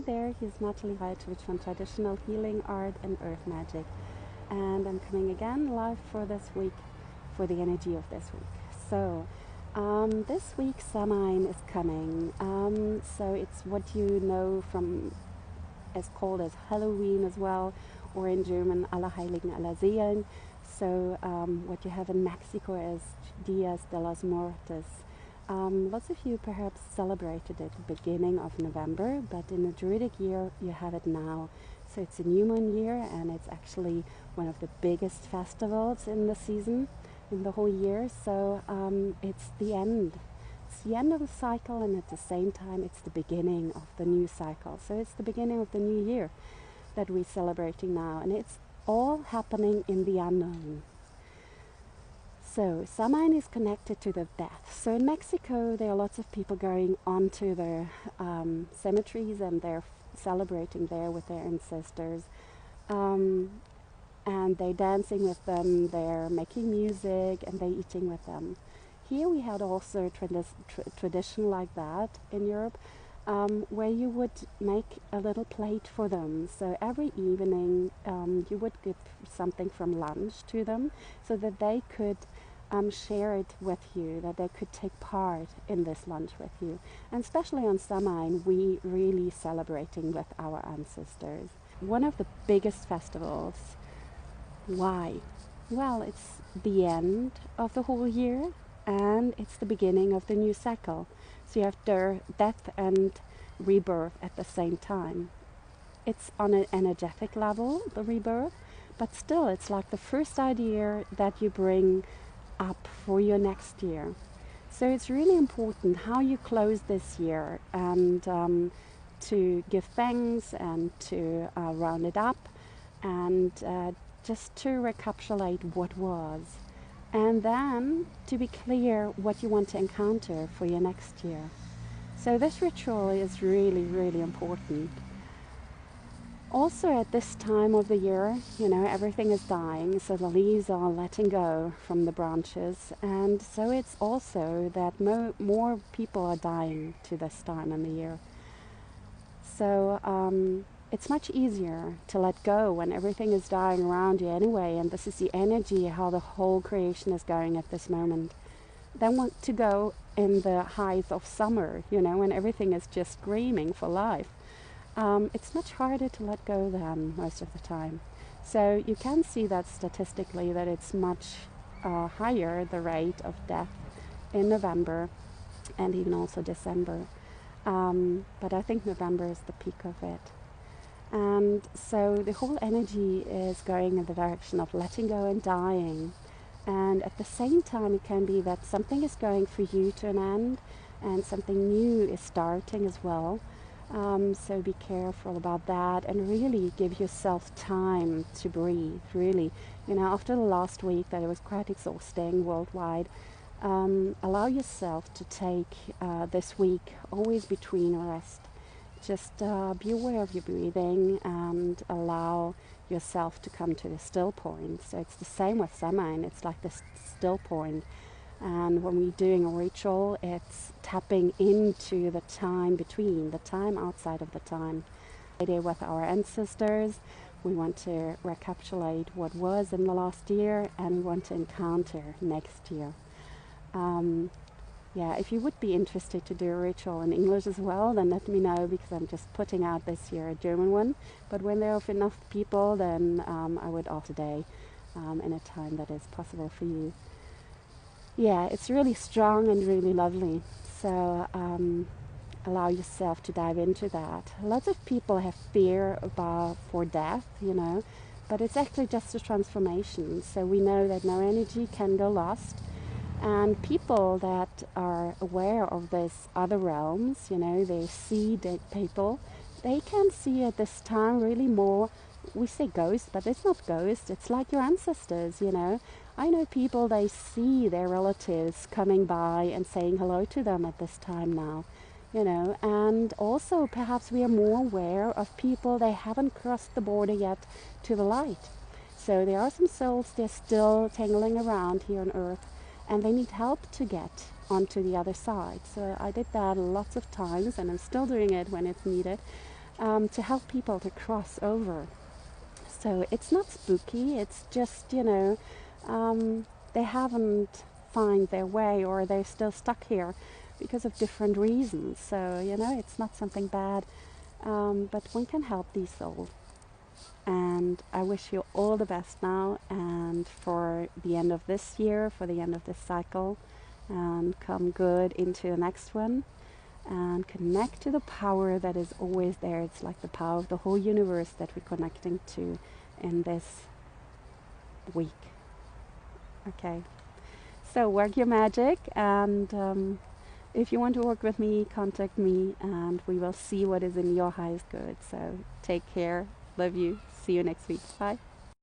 There, here's Natalie Hajtovic from Traditional Healing Art and Earth Magic, and I'm coming again live for this week, for the energy of this week. So, this week Samhain is coming. So it's what you know from, as called as Halloween as well, or in German Allerheiligen Allerseelen. So what you have in Mexico is Dias de los Muertos. Lots of you perhaps celebrated it beginning of November, but in the Druidic year you have it now. So it's a new moon year, and it's actually one of the biggest festivals in the season, in the whole year. So it's the end. It's the end of the cycle, and at the same time it's the beginning of the new cycle. So it's the beginning of the new year that we're celebrating now, and it's all happening in the unknown. So Samhain is connected to the death. So in Mexico, there are lots of people going onto their cemeteries, and they're celebrating there with their ancestors. And they're dancing with them, they're making music, and they're eating with them. Here we had also a tradition like that in Europe, where you would make a little plate for them. So every evening you would give something from lunch to them, so that they could share it with you, that they could take part in this lunch with you. And especially on Samhain, we really celebrating with our ancestors. One of the biggest festivals. Why? Well, it's the end of the whole year, and it's the beginning of the new cycle. So you have death and rebirth at the same time. It's on an energetic level, the rebirth, but still it's like the first idea that you bring up for your next year. So it's really important how you close this year, and to give thanks, and to round it up, and just to recapitulate what was, and then to be clear what you want to encounter for your next year. So this ritual is really, really important. Also at this time of the year, everything is dying, so the leaves are letting go from the branches, and so it's also that more people are dying to this time in the year. So it's much easier to let go when everything is dying around you anyway, and this is the energy, how the whole creation is going at this moment. Then want to go in the height of summer, when everything is just screaming for life. It's much harder to let go then, most of the time. So you can see that statistically, that it's much higher, the rate of death in November, and even also December. But I think November is the peak of it. And so the whole energy is going in the direction of letting go and dying. And at the same time, it can be that something is going for you to an end, and something new is starting as well. So be careful about that, and really give yourself time to breathe, really. After the last week that it was quite exhausting worldwide, allow yourself to take this week always between rest. Just be aware of your breathing, and allow yourself to come to the still point. So it's the same with Samhain, it's like this still point. And when we're doing a ritual, it's tapping into the time between, the time outside of the time. With our ancestors, we want to recapitulate what was in the last year, and we want to encounter next year. If you would be interested to do a ritual in English as well, then let me know, because I'm just putting out this year a German one. But when there are enough people, then I would offer today in a time that is possible for you. Yeah, it's really strong and really lovely. So allow yourself to dive into that. Lots of people have fear for death, but it's actually just a transformation. So we know that no energy can go lost. And people that are aware of these other realms, they see dead people, they can see at this time really more, we say ghosts, but it's not ghosts, it's like your ancestors, I know people, they see their relatives coming by and saying hello to them at this time now, and also perhaps we are more aware of people, they haven't crossed the border yet to the light. So there are some souls, they're still tangling around here on earth, and they need help to get onto the other side. So I did that lots of times, and I'm still doing it when it's needed. to help people to cross over. So it's not spooky, it's just, they haven't found their way, or they're still stuck here because of different reasons. So, it's not something bad, but one can help these souls. And I wish you all the best now, and for the end of this year, for the end of this cycle, and come good into the next one, and connect to the power that is always there. It's like the power of the whole universe that we're connecting to in this week. Okay, so work your magic, and if you want to work with me, contact me, and we will see what is in your highest good. So take care, love you, see you next week, bye.